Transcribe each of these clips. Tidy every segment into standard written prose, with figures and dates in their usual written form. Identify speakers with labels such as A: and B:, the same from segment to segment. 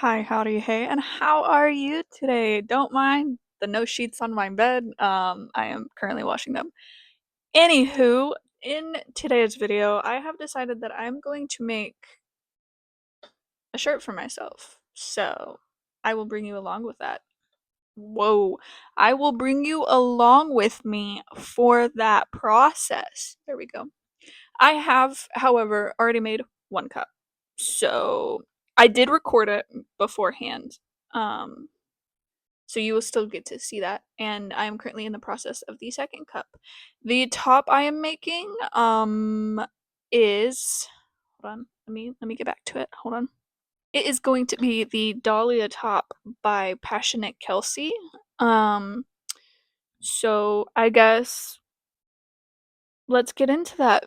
A: Hi, howdy, hey, and how are you today? Don't mind the no sheets on my bed. I am currently washing them. Anywho, in today's video, I have decided that I'm going to make a shirt for myself. So, I will bring you along with that. Whoa. I will bring you along with me for that process. There we go. I have, however, already made one cup. So, I did record it beforehand. Um, So you will still get to see that. And I am currently in the process of the second cup. The top I am making is hold on. Let me get back to it. Hold on. It is going to be the Dahlia top by Passionate Kelsey. Um so I guess let's get into that.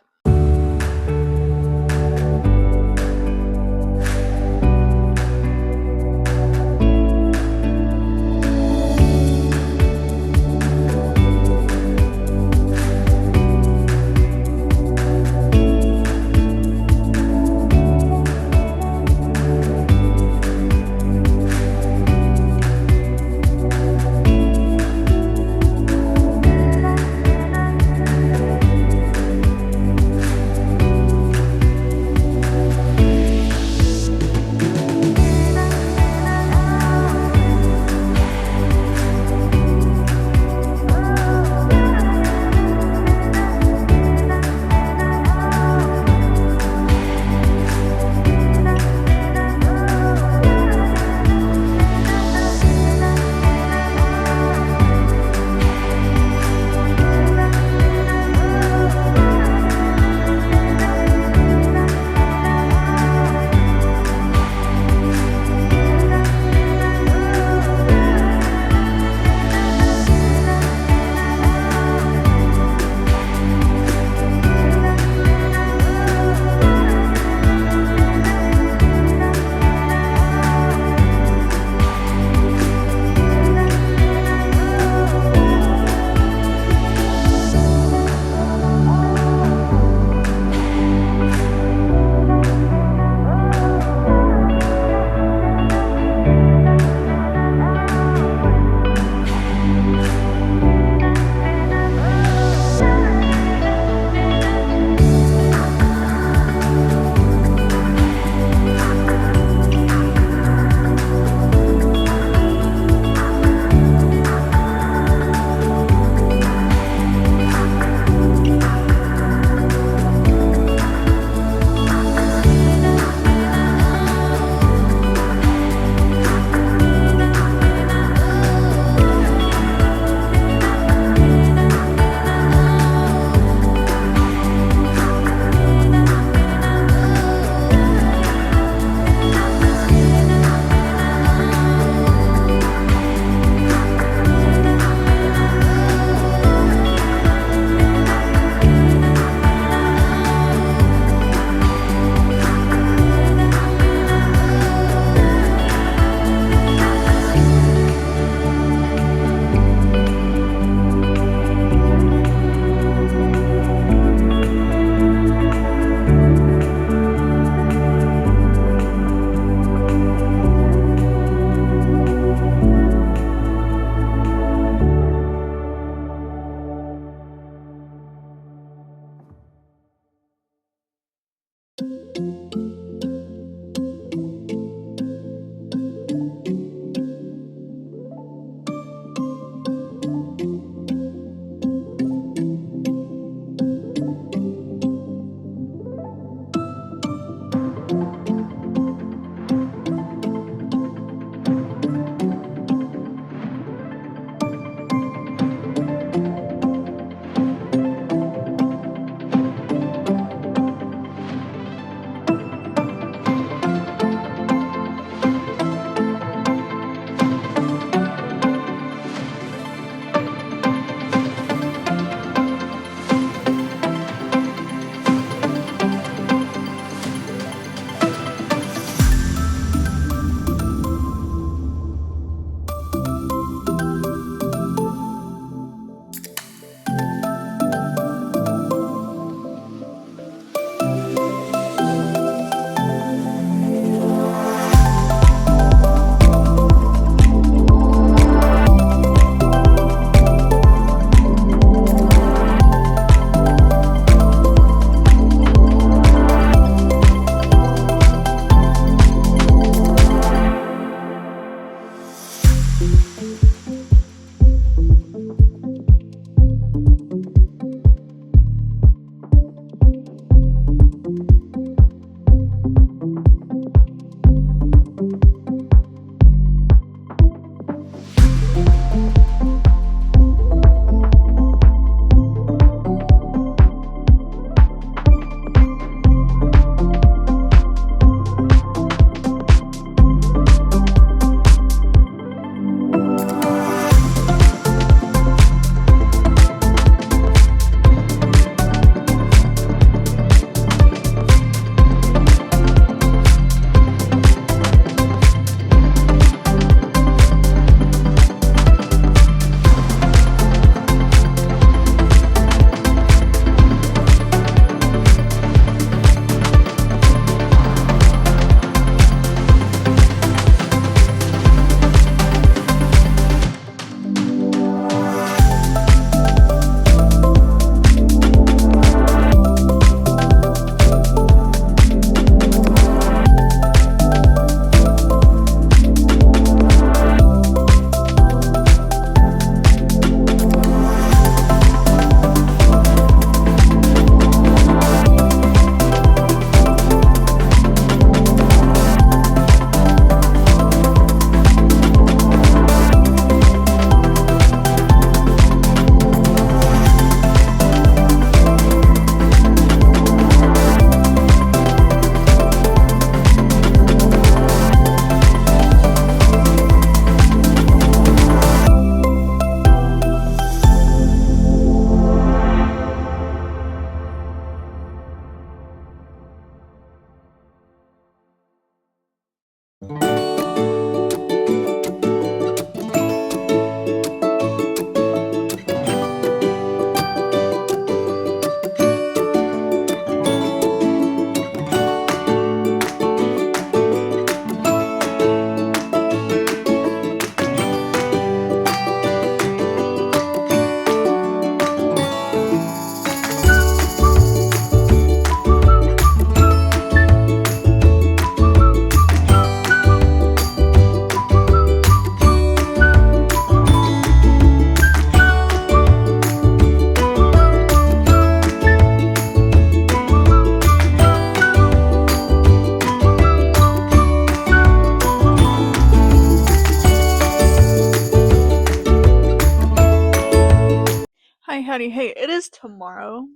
A: is tomorrow.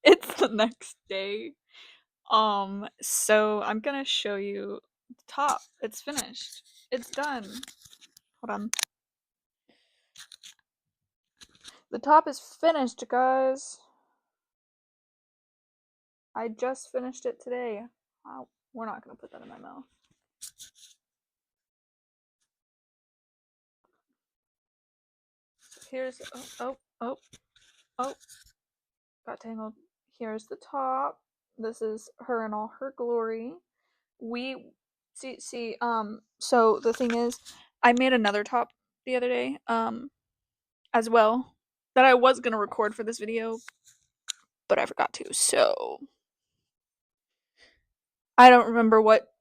A: It's the next day. So I'm gonna show you the top. It's finished. It's done. Hold on. The top is finished, guys. I just finished it today. Oh, we're not gonna put that in my mouth. Here's oh, got tangled. Here's the top. This is her in all her glory. We see so the thing is, I made another top the other day as well that I was gonna record for this video, but I forgot to. So I don't remember what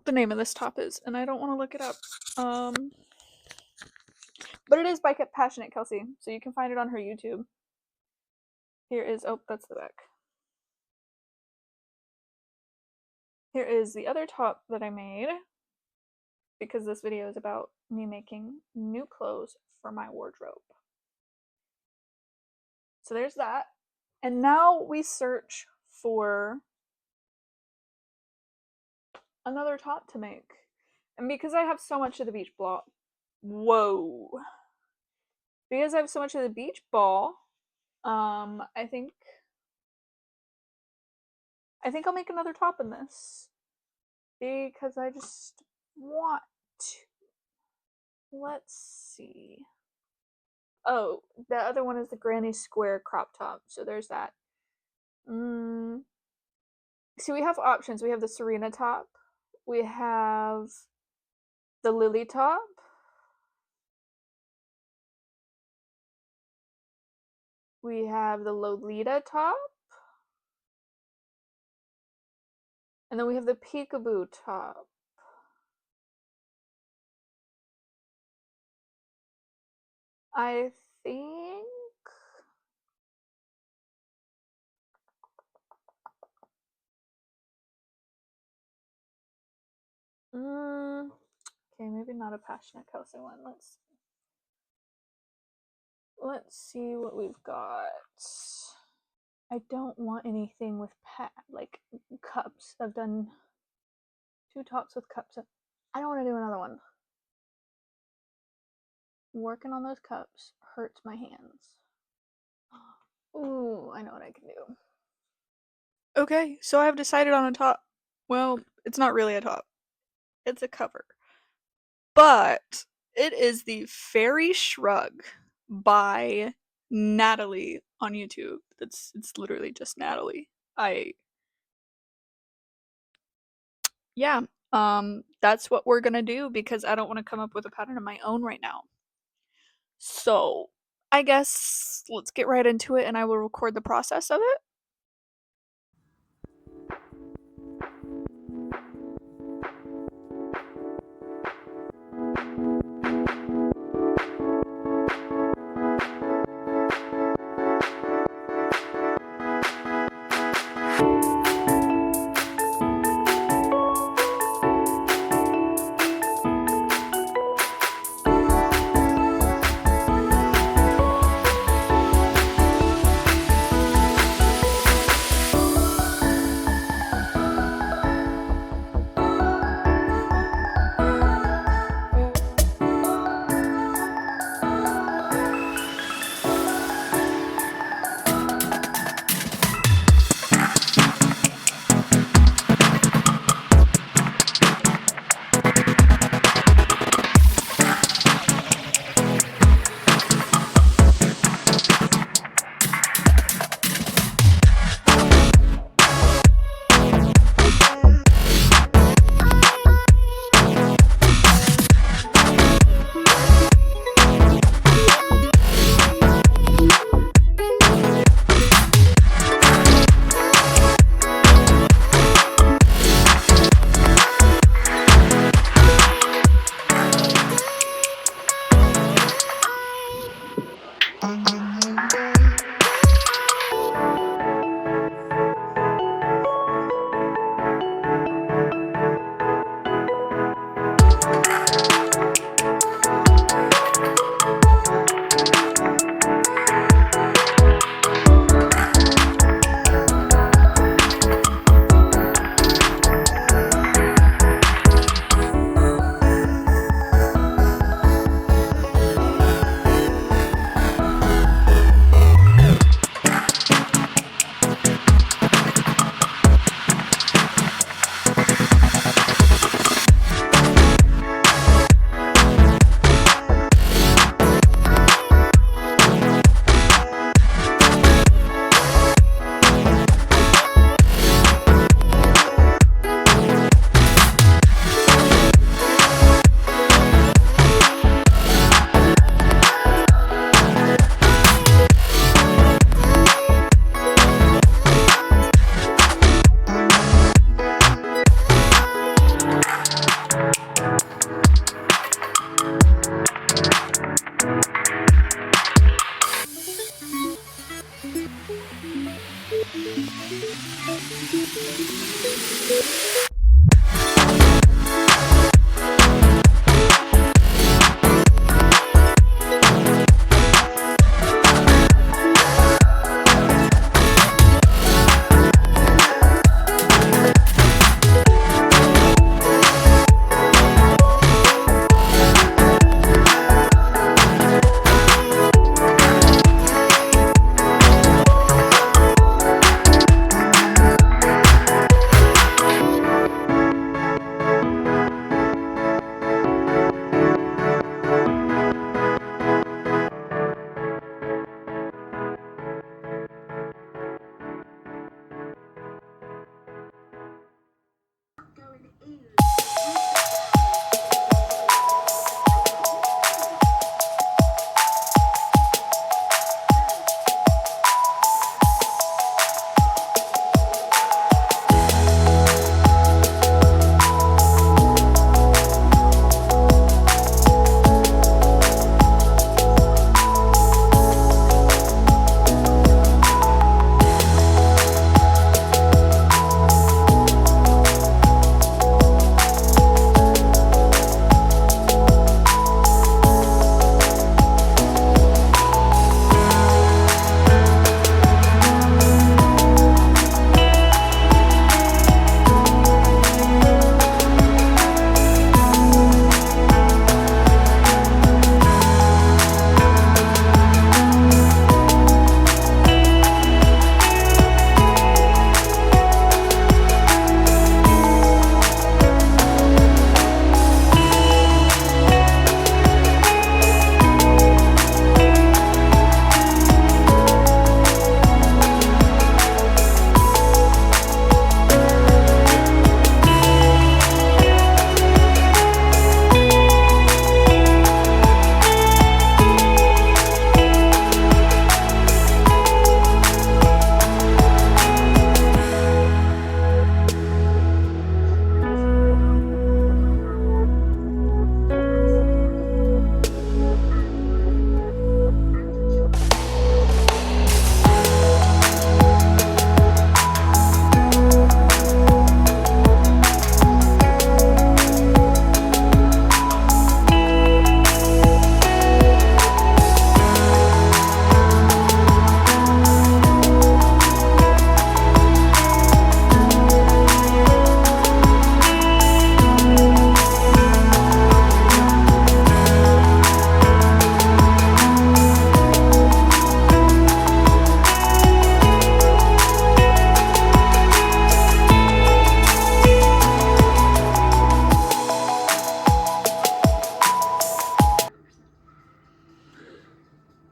A: the name of this top is, and I don't want to look it up. But it is by Passionate Kelsey, so you can find it on her YouTube. Here is that's the back. Here is the other top that I made, because this video is about me making new clothes for my wardrobe. So there's that. And now we search for another top to make. And because I have so much of the beach ball, because I have so much of the beach ball, I think I'll make another top in this because I just want to. Let's see. Oh, the other one is the granny square crop top. So there's that. See, we have options. We have the Serena top. We have the Lily top. We have the Lolita top. And then we have the Peekaboo top. I think okay, maybe not a Passionate Kelsey one. Let's see what we've got. I don't want anything with like cups. I've done 2 tops with cups. I don't want to do another one. Working on those cups hurts my hands. Ooh, I know what I can do. Okay, so I've decided on a top. Well, it's not really a top. It's a cover. But it is the Fairy Shrug by Natalie on YouTube. It's literally just Natalie. Yeah, that's what we're gonna do because I don't want to come up with a pattern of my own right now. So I guess let's get right into it and I will record the process of it.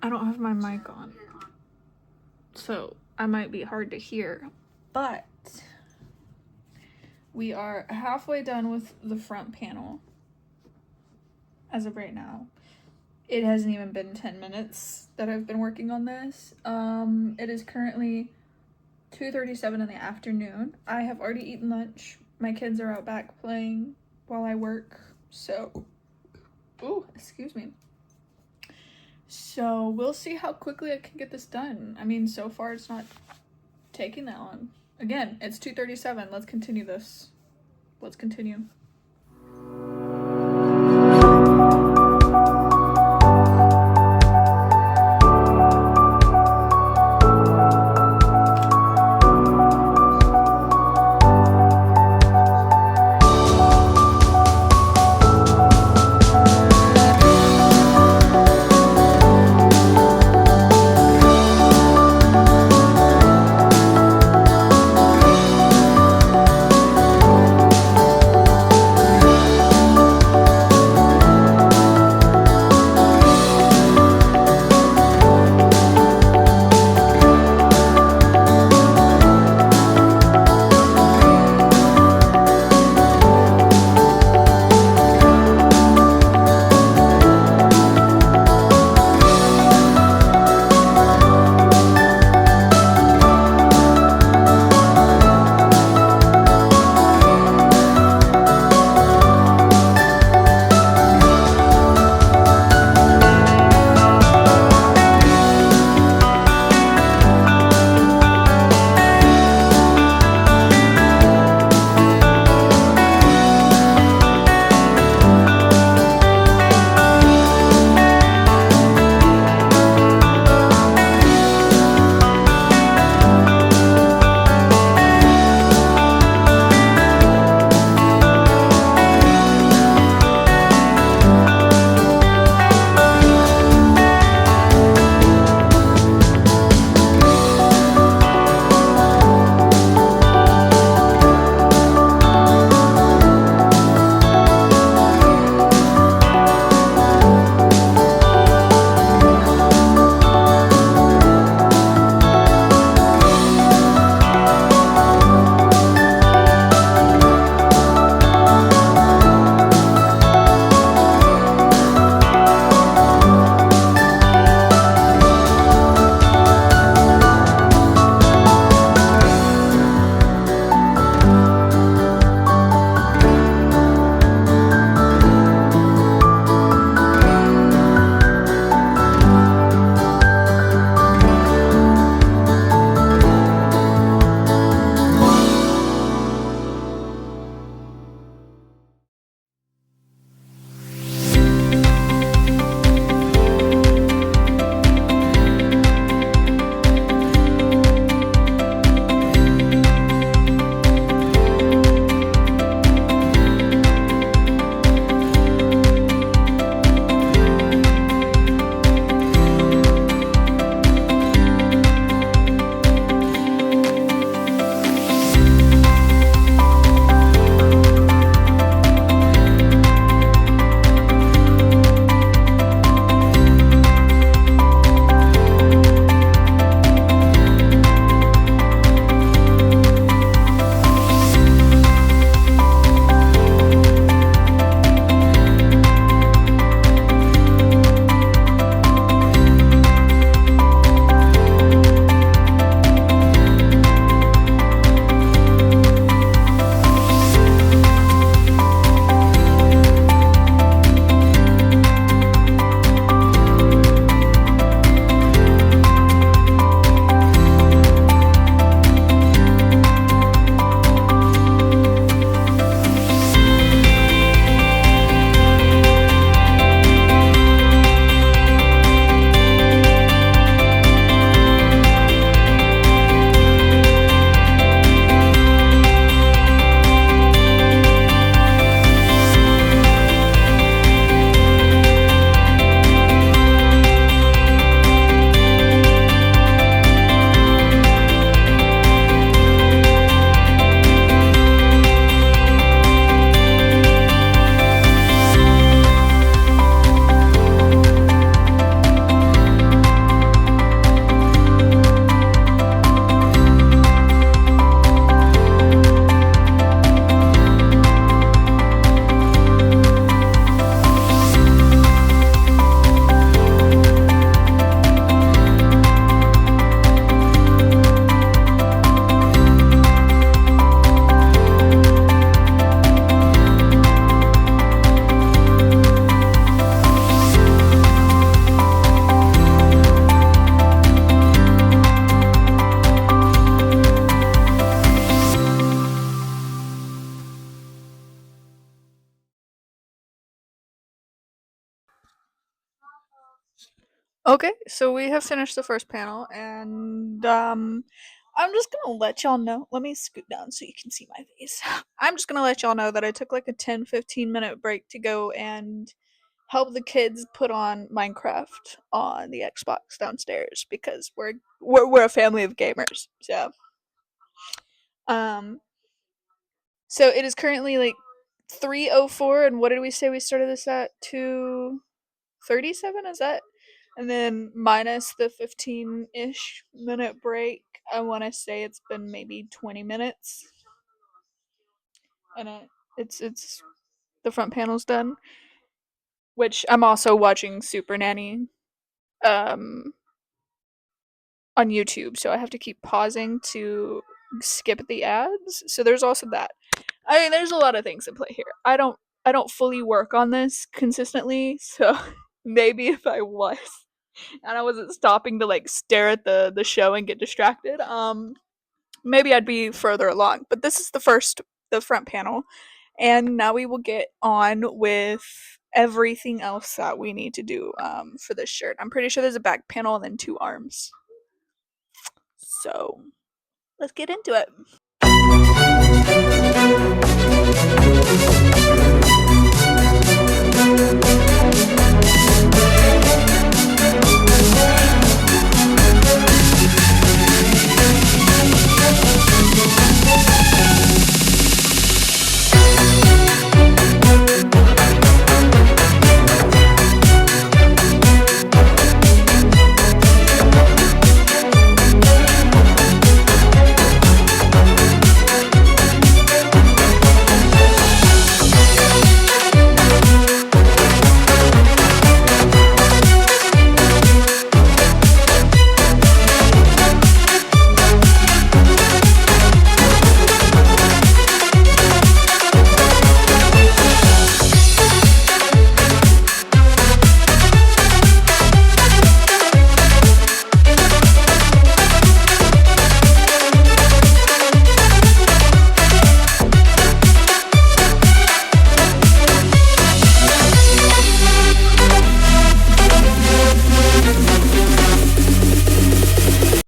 A: I don't have my mic on, so I might be hard to hear, but we are halfway done with the front panel as of right now. It hasn't even been 10 minutes that I've been working on this. It is currently 2:37 in the afternoon. I have already eaten lunch. My kids are out back playing while I work, so, ooh, excuse me. So we'll see how quickly I can get this done. I mean, so far it's not taking that long. Again, it's 2:37. Let's continue this. Let's continue. Okay, so we have finished the first panel, and I'm just gonna let y'all know. Let me scoot down so you can see my face. I'm just gonna let y'all know that I took like a 10-15 minute break to go and help the kids put on Minecraft on the Xbox downstairs because we're a family of gamers. Um so it is currently like 3:04, and what did we say we started this at? 2:37, is that? And then minus the 15-ish minute break, I want to say it's been maybe 20 minutes. And it's the front panel's done, which I'm also watching Super Nanny um on YouTube, so I have to keep pausing to skip the ads. So there's also that. I mean, there's a lot of things in play here. I don't fully work on this consistently, so maybe if I was and I wasn't stopping to like stare at the show and get distracted, maybe I'd be further along. But this is the front panel, and now we will get on with everything else that we need to do for this shirt. I'm pretty sure there's a back panel and then 2 arms. So let's get into it.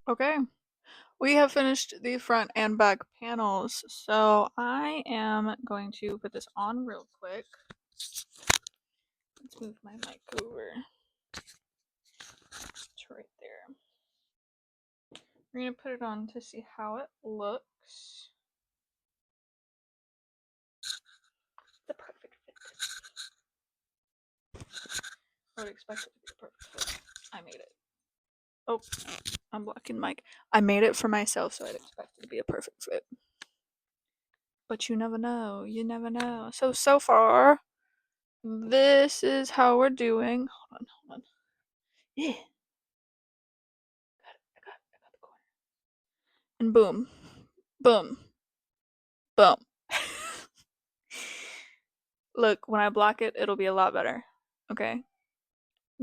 A: Okay. We have finished the front and back panels, so I am going to put this on real quick. Let's move my mic over. It's right there. We're going to put it on to see how it looks. The perfect fit. I would expect it to be a perfect fit. I made it. Oh, I'm blocking the mic. I made it for myself, so I'd expect it to be a perfect fit. But you never know. You never know. So far, this is how we're doing. Hold on. Yeah. I got the corner. And boom. Boom. Boom. Look, when I block it, it'll be a lot better. Okay?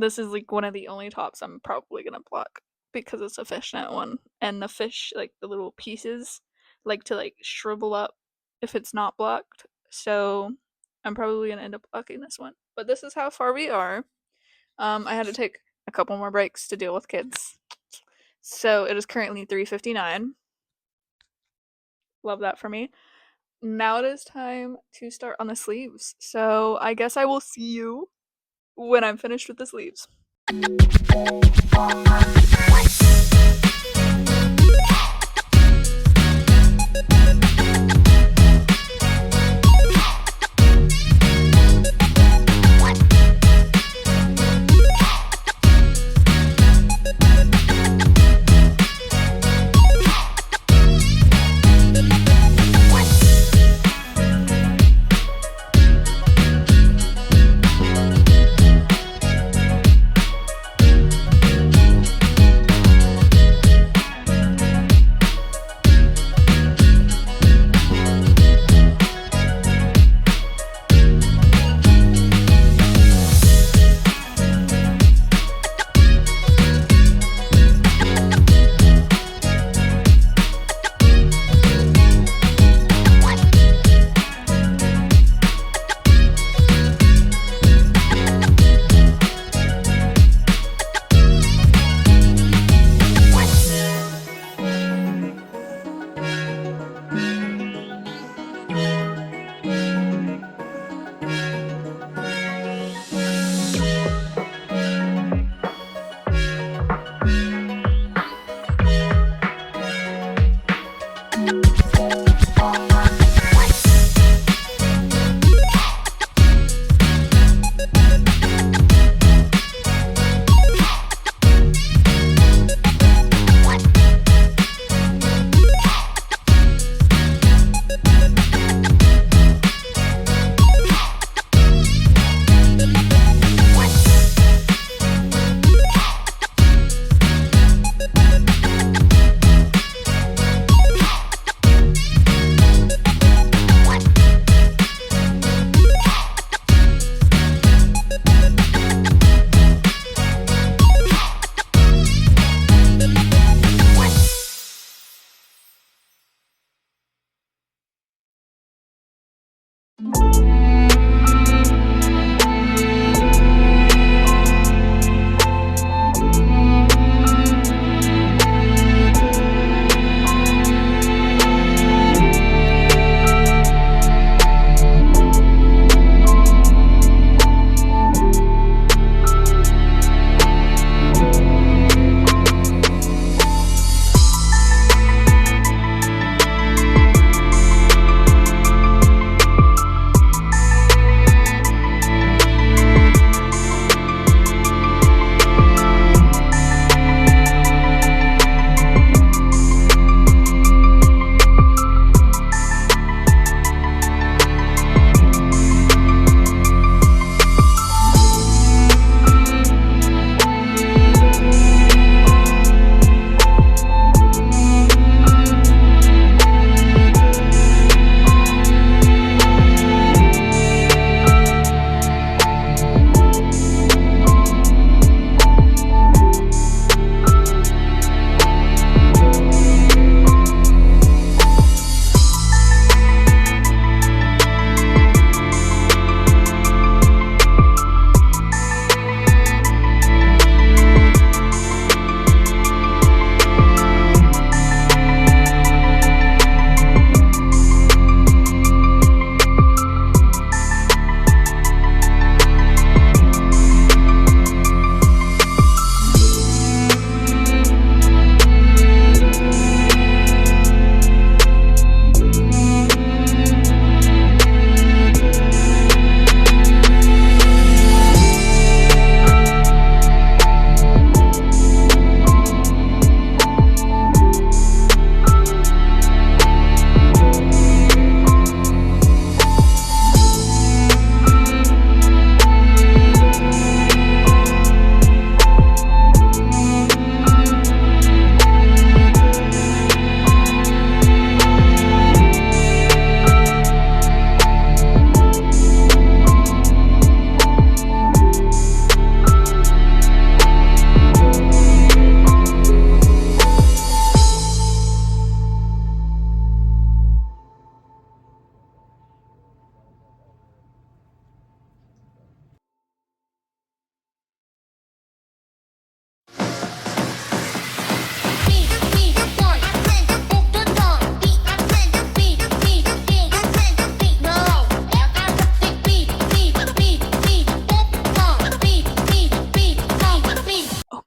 A: This is like one of the only tops I'm probably gonna block because it's a fishnet one. And the fish, like the little pieces, like to like shrivel up if it's not blocked. So I'm probably gonna end up blocking this one. But this is how far we are. I had to take a couple more breaks to deal with kids. So it is currently 3:59. Love that for me. Now it is time to start on the sleeves. So I guess I will see you when I'm finished with the sleeves.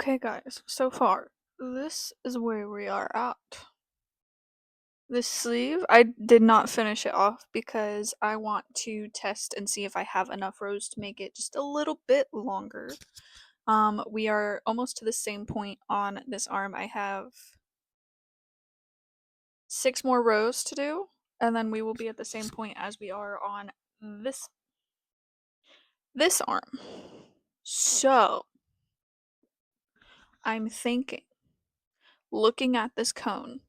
A: Okay guys, so far, this is where we are at. This sleeve, I did not finish it off because I want to test and see if I have enough rows to make it just a little bit longer. We are almost to the same point on this arm. I have 6 more rows to do, and then we will be at the same point as we are on this arm. So, I'm thinking, looking at this cone,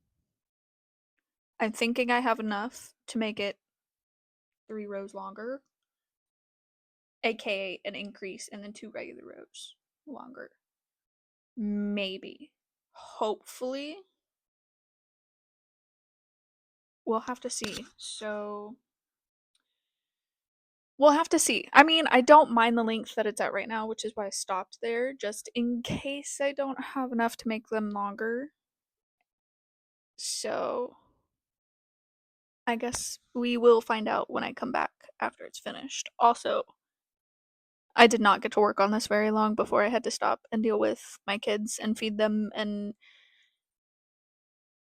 A: I'm thinking I have enough to make it 3 rows longer, aka an increase, and then 2 regular rows longer. Maybe. Hopefully. We'll have to see. So, we'll have to see. I mean, I don't mind the length that it's at right now, which is why I stopped there, just in case I don't have enough to make them longer. So, I guess we will find out when I come back after it's finished. Also, I did not get to work on this very long before I had to stop and deal with my kids and feed them and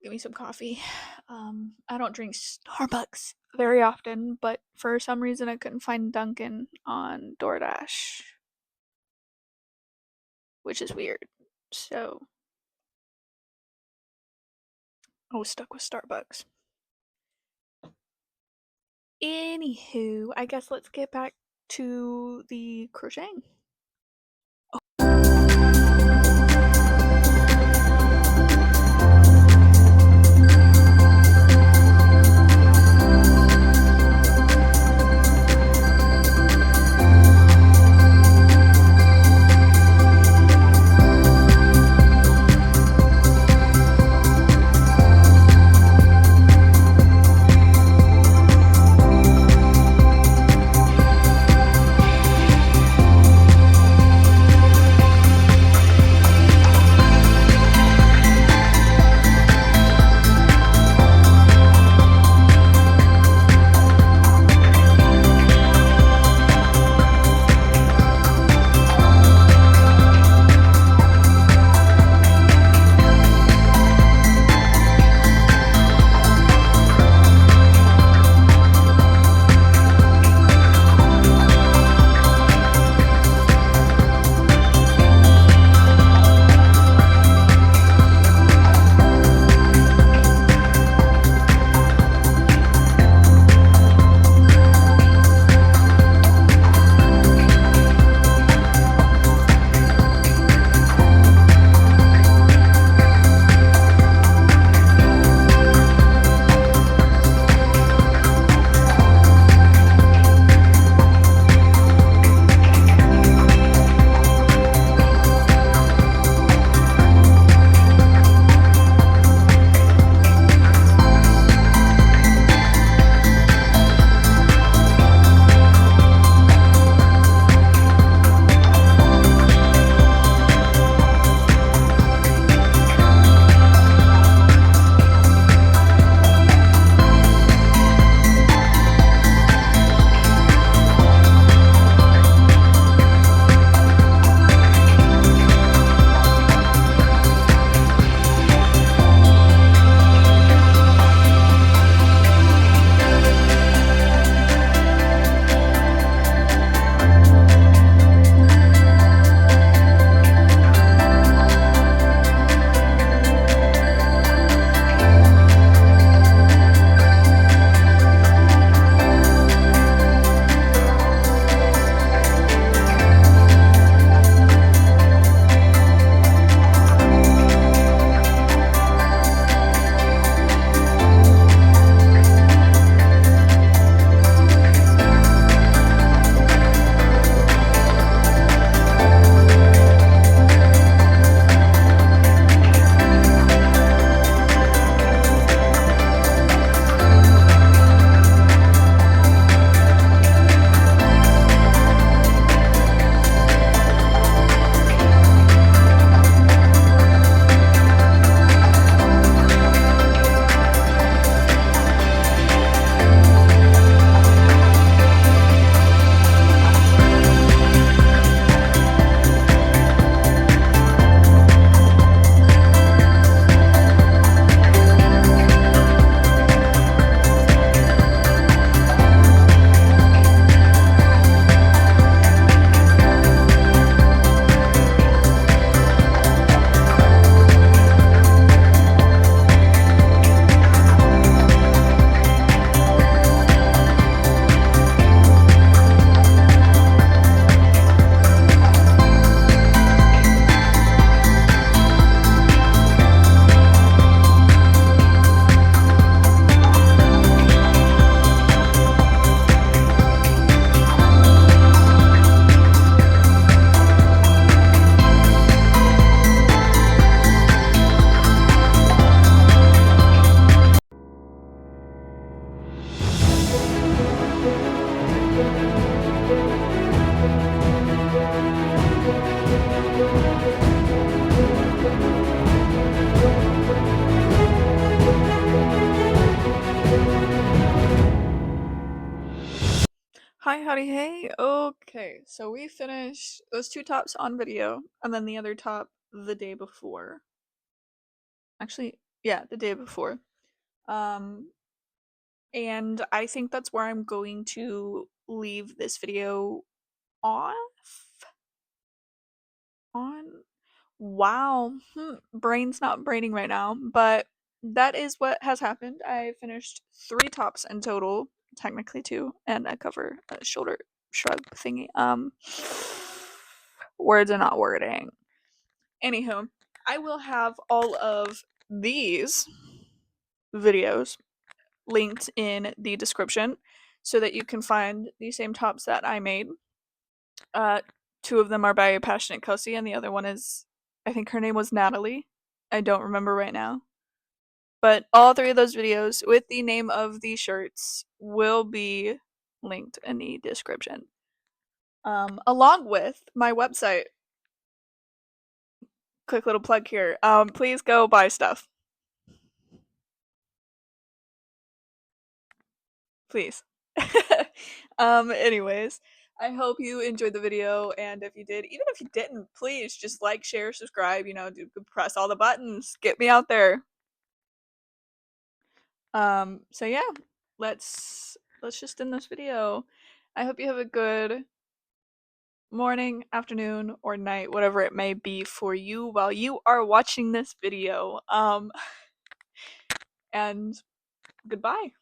A: give me some coffee. I don't drink Starbucks very often, but for some reason I couldn't find Dunkin' on DoorDash, which is weird. So I was stuck with Starbucks. Anywho, I guess let's get back to the crocheting. Hi, howdy, hey. Okay, so we finished those two tops on video, and then the other top the day before. Actually, yeah, the day before. Um, and I think that's where I'm going to leave this video off. On. Wow. Brain's not braining right now, but that is what has happened. I finished three tops in total, technically two, and a cover, a shoulder shrug thingy. Words are not wording. Anywho, I will have all of these videos linked in the description so that you can find the same tops that I made. Uh, two of them are by Passionate Kelsey, and the other one is, I think her name was Natalie. I don't remember right now. But all three of those videos with the name of the shirts will be linked in the description. Along with my website. Quick little plug here. Please go buy stuff. Please. Anyways, I hope you enjoyed the video, and if you did, even if you didn't, please just like, share, subscribe, press all the buttons. Get me out there. So yeah, let's just end this video. I hope you have a good morning, afternoon, or night, whatever it may be for you while you are watching this video. And goodbye.